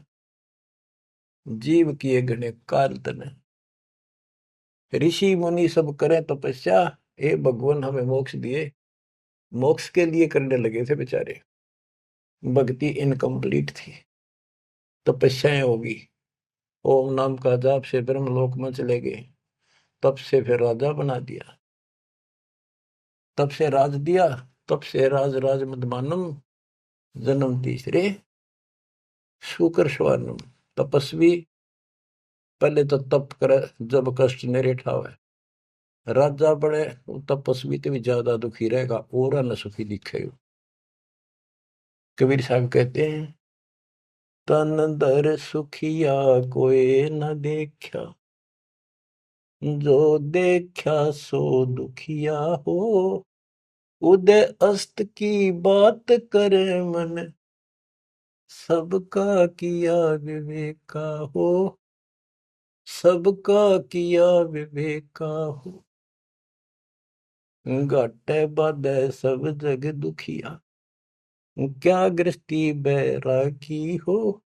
जीव किए घने काल तने। ऋषि मुनि सब करें तपस्या, हे भगवान हमें मोक्ष दिए, मोक्ष के लिए करने लगे थे बेचारे, भक्ति इनकम्प्लीट थी, तपस्याएं होगी, ओम नाम का जाप से ब्रह्मलोक में चले गए, तब से फिर राजा बना दिया, तब से राज दिया, तब से राज राज मदमानम, जन्म तीसरे शुकर स्वानम। तपस्वी पहले तो तप करे जब कष्ट निरे ठावे, राजा बड़े तपस्वी तो भी ज्यादा दुखी रहेगा और न सुखी दिखेगा। कबीर साहब कहते हैं, तन दर सुखिया कोई न देखा, जो देखा सो दुखिया हो, उदय अस्त की बात करे मन, सबका किया विवेका हो, सबका किया विवेका हो। घाटे बाधे सब जग दुखिया, क्या गृहस्थी बैरागी हो,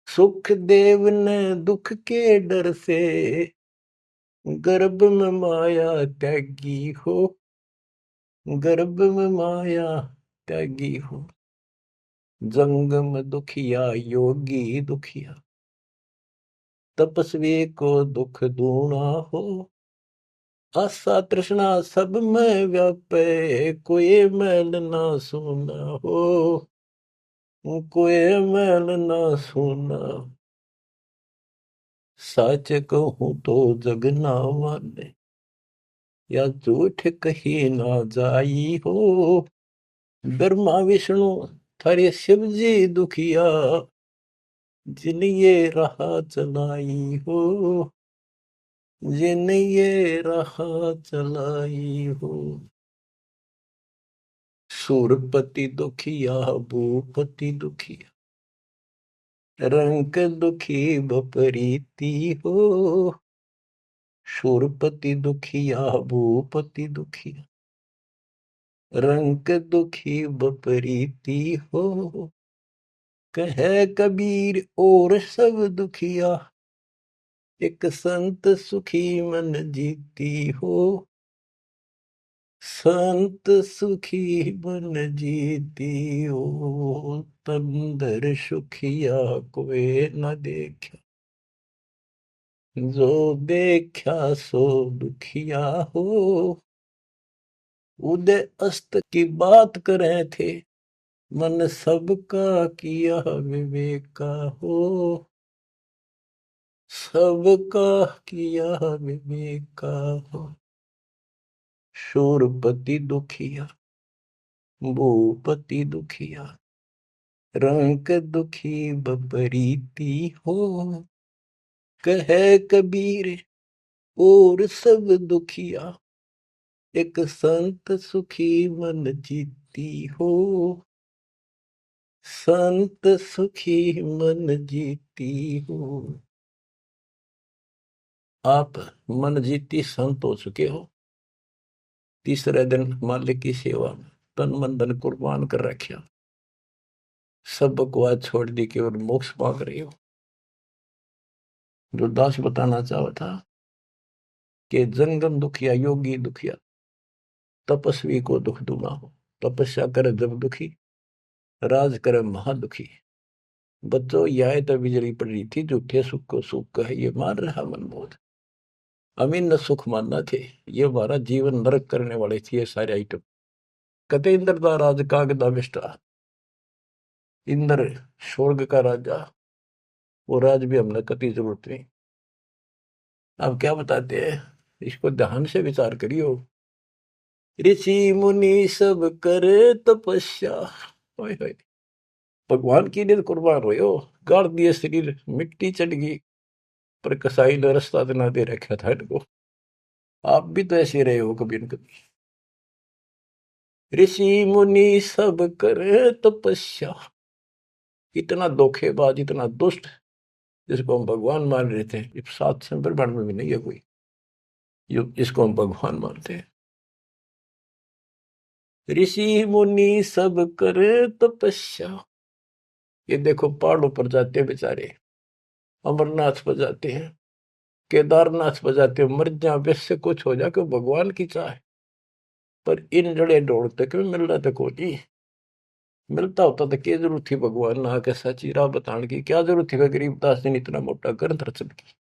सुख देव ने दुख के डर से, गर्भ में माया त्यागी हो, गर्भ में माया त्यागी हो। जंगम दुखिया योगी दुखिया, तपस्वी को दुख दूना हो। आशा तृष्णा सब में व्यापे, कोई मैल ना सुना हो, कोई मैल ना सुना। सच कहूं तो जग ना माने, या झूठ कही ना जाई हो। ब्रह्मा विष्णु थारे शिव जी दुखिया, जिन ये राह चलाई हो, जिन ये राह चलाई हो। सूरपति दुखिया भूपति दुखिया, रंक दुखी बपरीती हो। सूरपति दुखिया भूपति दुखिया, रंक दुखी बपरीती हो। कहे कबीर और सब दुखिया, एक संत सुखी मन जीती हो। संत सुखी मन जीती हो, तंदर सुखिया कोई न देखा, जो देखा सो दुखिया हो। उदय अस्त की बात करे थे, मन सबका किया विवेका हो। सबका किया विवेका हो। शूरपति दुखिया भूपति दुखिया, रंक दुखी बपरीती हो। कहे कबीर और सब दुखिया, एक संत सुखी मन जीती हो। संत सुखी मन जीती हो। आप मन जीती संत हो चुके हो। तीसरे दिन मालिक की सेवा में तन मन धन कुर्बान कर रखा, सब बकवास छोड़ दी, केवल मोक्ष मांग रही हो। जो दास बताना चाहा था कि जंगम दुखिया योगी दुखिया, तपस्वी को दुख दूना हो। तपस्या करे जब दुखी, राज करे महादुखी। बच्चों यह तो बिजली पड़ रही थी, झूठे सुख को सुख कहे ये मान रहा मनमोद। अमीन न सुख मानना थे, ये हमारा जीवन नरक करने वाले थे ये सारे आइटम। कते इंद्र का राज कागदा बिष्टा, इंद्र स्वर्ग का राजा, वो राज भी हमने कति जरूरत नहीं। अब क्या बताते हैं, इसको ध्यान से विचार करियो। ऋषि मुनि सब करे तपस्या, ओए होए, भगवान की लिए कुर्बान हो, गाड़ दिए शरीर, मिट्टी चढ़ गई, पर कसाई ने रास्ता ना दे रखा था इनको। आप भी तो ऐसे रहे हो कभी न कभी। ऋषि मुनि सब करे तपस्या, इतना धोखेबाज इतना दुष्ट जिसको हम भगवान मान रहे थे, इस 7 ब्रह्मांड में भी नहीं है कोई जिसको हम भगवान मानते हैं। ऋषि मुनि सब करे तपस्या, ये देखो पहाड़ों पर जाते हैं बेचारे, अमरनाथ पर जाते हैं, केदारनाथ पर जाते हैं, मर जा वैसे कुछ हो जाए भगवान की चाह। पर इन जड़े ढोड़ते क्यों मिल रहा था कोई, मिलता होता तो क्या जरूरत थी भगवान ना के सच्ची राह बताने की। क्या जरूरत थी गरीबदास ने इतना मोटा ग्रंथ रचन की,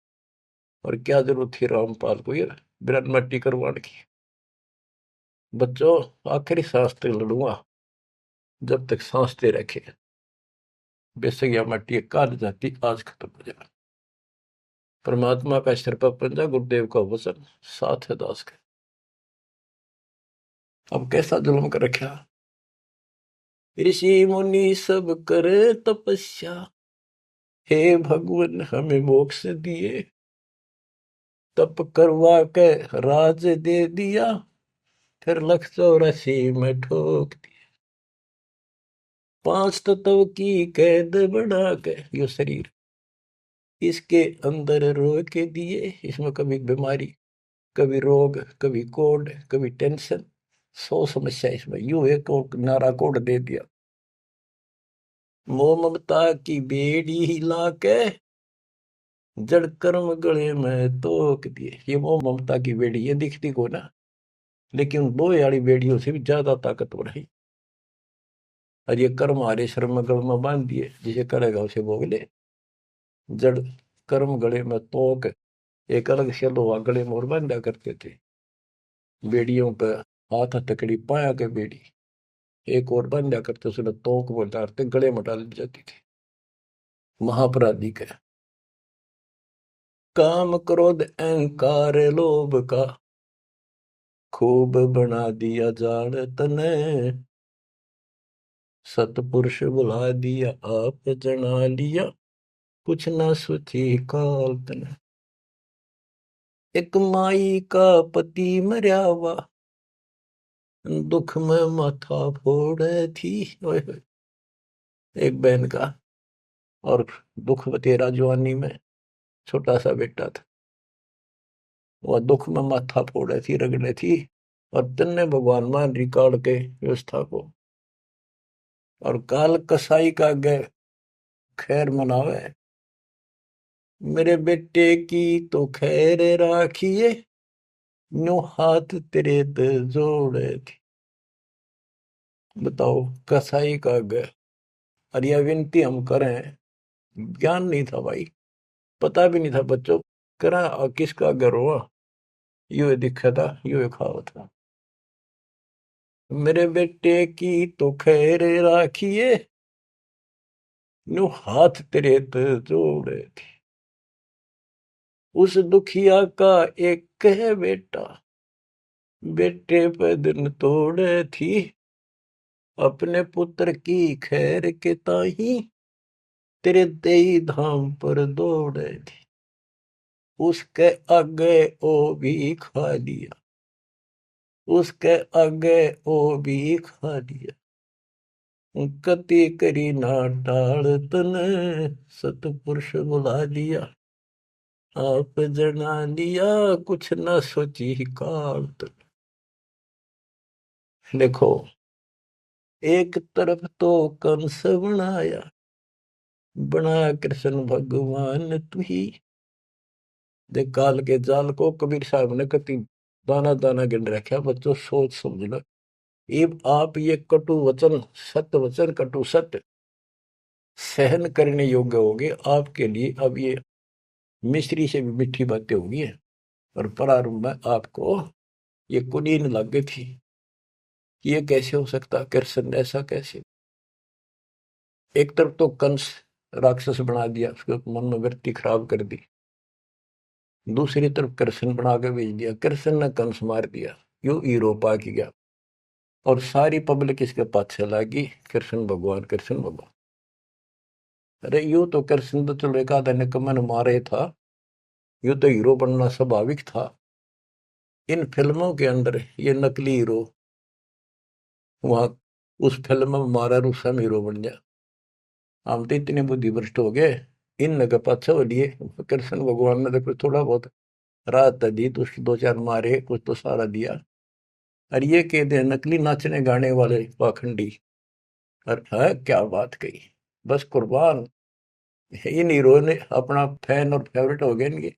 और क्या जरूरत थी रामपाल को ये बिरन मट्टी करवाने की। बच्चों आखिरी सांस तक लड़ूंगा, जब तक सांस दे रखे। बेशक यह मट्टी काल जाती आज खत्म हो जाए। परमात्मा का सिर पर पंजा, गुरुदेव का वचन साथ है दास का। अब कैसा जुल्म कर रखा। ऋषि मुनि सब करे तपस्या, हे भगवान हमें मोक्ष दिए। तप करवा के राज दे दिया, फिर 184 में ठोक दिया। 5 तत्व की कैद बढ़ा के यो शरीर इसके अंदर रोक के दिए। इसमें कभी बीमारी, कभी रोग, कभी कोड, कभी टेंशन, 100 समस्या इसमें। यूं एक और नारा कोड दे दिया, मोह ममता की बेड़ी हिला के जड़ कर्म गले में तोक दिए। ये मोह ममता की बेड़ी, ये दिखती को ना, लेकिन दो यारी बेड़ियों से भी ज्यादा ताकतवर है। और ये कर्म हमारे श्रम गल में बांध दिए, जिसे करेगा उसे भोग ले। जड़ कर्म गले में तोक, एक अलग से लोहा गले में और बांधा करते थे। बेड़ियों पे हाथ हथकड़ी पाया के बेड़ी एक और बांधा करते, उसने तोक में डालते, गले में डाल दी जाती थी। महापराधी का काम क्रोध अहंकार लोभ का खूब बना दिया जान तने, सतपुरुष बुला दिया आप जना लिया, कुछ न सोची काल तने। एक माई का पति मरया हुआ दुख में माथा फोड़े थी। ओए होए। एक बहन का और दुख तेरा जवानी में छोटा सा बेटा था, वह दुख में माथा फोड़े थी, रगड़े थी। और तन्ने भगवान मान रिकॉर्ड के व्यवस्था को, और काल कसाई का गए खैर मनावे, मेरे बेटे की तो खैर राखिए, नो हाथ तेरे ते जोड़े थी। बताओ, कसाई का गए। और यह विनती हम करें, ज्ञान नहीं था भाई, पता भी नहीं था बच्चों, करा और किसका घर हुआ, यू दिखा था, यू खावा था। मेरे बेटे की तो खैर राखिए, नो हाथ तेरे ते जोड़े थी। उस दुखिया का एक है बेटा, बेटे पे दिन तोड़े थी, अपने पुत्र की खैर के ताही तेरे तेई धाम पर दौड़े थी। उसके आगे ओ भी खा लिया, उसके आगे ओ भी खा लिया, कति करी ना टाल तने, सतपुरुष बुला लिया आप जना लिया, कुछ न सोची काल तने। देखो, एक तरफ तो कंस बनाया, बनाया कृष्ण भगवान तू ही। देख काल के जाल को कबीर साहब ने कति दाना दाना गिन रखा। बच्चों सोच समझ लो, ये आप ये कटु वचन, सत्य वचन कटु सत्य सहन करने योग्य होगे आपके लिए। अब ये मिश्री से भी मीठी बातें होगी। और प्रारंभ में आपको ये कुनीन लग गई थी, ये कैसे हो सकता, कृष्ण ऐसा कैसे। एक तरफ तो कंस राक्षस बना दिया, उसके मन में वृत्ति खराब कर दी। दूसरी तरफ कृष्ण बना के भेज दिया, कृष्ण ने कंस मार दिया, यू हीरो पा की गया। और सारी पब्लिक इसके पाछे लगी, कृष्ण भगवान कृष्ण भगवान। अरे यू तो कृष्ण तो चलो एक आधा निकम्मा ने मारे था, यू तो हीरो बनना स्वाभाविक था। इन फिल्मों के अंदर ये नकली हीरो वहां उस फिल्म में मारा रूसम हीरो बन गया। हम तो इतने बुद्धि भ्रष्ट हो गए, इन लगे पाछे हो लिए। कृष्ण भगवान ने देखो थोड़ा बहुत राहत दी, तो उसके दो चार मारे, कुछ तो सारा दिया। और ये कहते हैं नकली नाचने गाने वाले पाखंडी। और है क्या बात कही, बस कुर्बान। इन हीरो ने अपना फैन और फेवरेट हो गए इनके।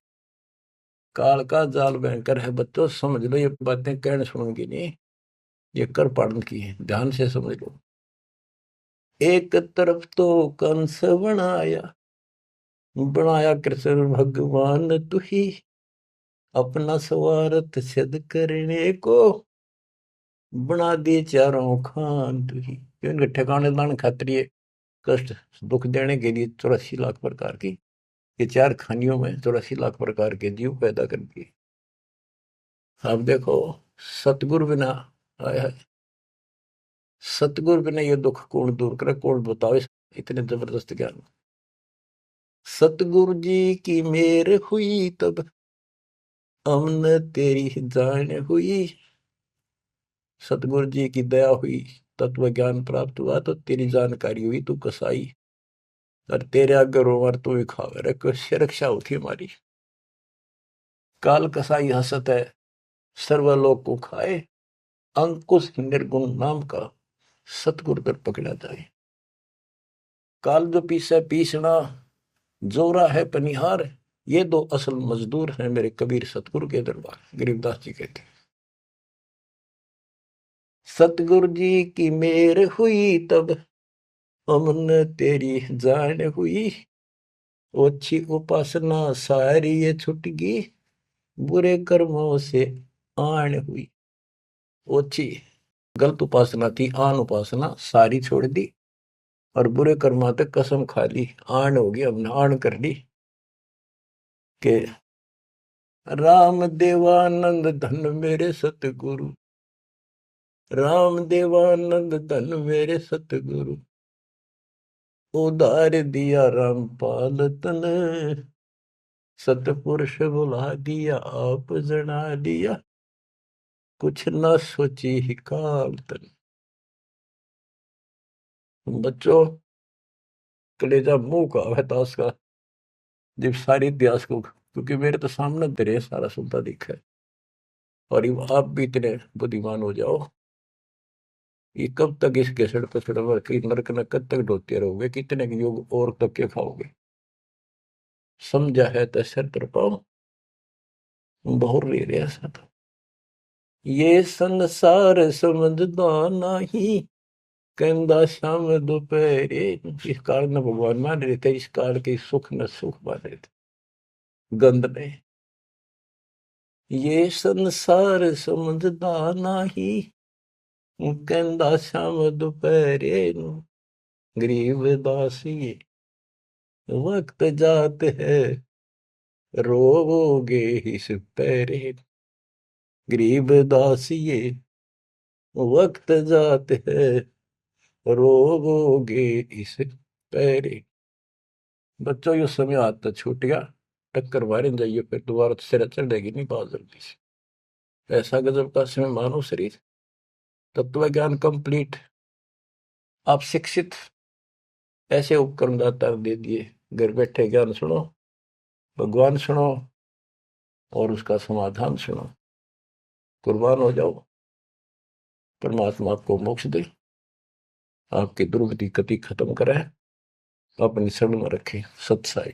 काल का जाल भयंकर है बच्चों, समझ लो। ये बातें कहने सुनूंगी नहीं, ये कर पाड़न की है, ध्यान से समझ लो। एक तरफ तो कंस बनाया, बनाया कृष्ण भगवान तू ही, अपना स्वार्थ सिद्ध करने को बना दिए चारों खान तू ही। इनके ठिकाने लाने खातिर ये कष्ट दुख देने के लिए 84 लाख प्रकार की, ये चार खानियों में 84 लाख प्रकार के जीव पैदा कर दिए। अब देखो, सतगुरु बिना आया है, सतगुरु बिना ये दुख कौन दूर करे, कौन बताओ इतने जबरदस्त ज्ञान। सतगुरु जी की मेर हुई तब हमने तेरी जान हुई। सतगुरु जी की दया हुई, तत्व ज्ञान प्राप्त हुआ, तो तेरी जानकारी हुई, तू कसाई। और तेरे आगे रोवर तू ही खावे रे, कैसे रक्षा होती हमारी। काल कसाई हसत है, सर्वलोक को खाए, अंकुश निर्गुण नाम का सतगुरु दर पकड़ा जाए। काल जो पीसे पीसना, जोरा है पनिहार, ये दो असल मजदूर हैं मेरे कबीर सतगुरु के दरबार। गरीबदास जी कहते हैं, सतगुरु जी की मेर हुई तब हमने तेरी जान हुई, ओछी उपासना सारी ये छुट गई, बुरे कर्मों से आन हुई। ओछी गलत उपासना थी, आन उपासना सारी छोड़ दी, और बुरे कर्मा तक कसम खा ली, आन होगी, हमने आन कर ली के राम देवानंद धन मेरे सतगुरु, राम देवानंद धन मेरे सतगुरु, उधार दिया रामपाल तन, सतपुरुष बुला दिया आप जना दिया, कुछ न सोची ही काल तन। बच्चों, कलेजा मुंह का है ताश का, जब सारी इतिहास को, क्योंकि मेरे तो सामने तेरे सारा सुनता दिखा है, और ये आप भी इतने बुद्धिमान हो जाओ, ये कब तक इस घसड़ पसड़ की नरक न कब तक ढोते रहोगे, कितने युग और तक के खाओगे। समझा है तो सर तर पाओ, बहुर ले रहा सा तो ये संसार समझदा नहीं, कहंदा शाम दोपहरे। इस काल न भगवान मान रहे थे, इस काल के सुख न सुख मान रहे थे गंद ने। ये संसार समझदा नहीं, कहंदा शाम दोपहरे, गरीब दासी वक्त जात है, रोवोगे इस पैरे। गरीब दासिये वक्त जात है, रोवोगे इस पैरे। बच्चों ये समय आता छूट गया, टक्कर मारे जाइए, फिर दोबारा तो सिर चढ़ जाएगी नहीं बहुत जल्दी से। ऐसा गजब का समय मानो शरीर, तत्व ज्ञान कंप्लीट, आप शिक्षित, ऐसे उपकरण दाता दे दिए, घर बैठे ज्ञान सुनो, भगवान सुनो, और उसका समाधान सुनो, कुर्बान हो जाओ, परमात्मा आपको मोक्ष दे, आपकी दुर्गति कति खत्म करे, अपनी शरण में रखे। सत्साई।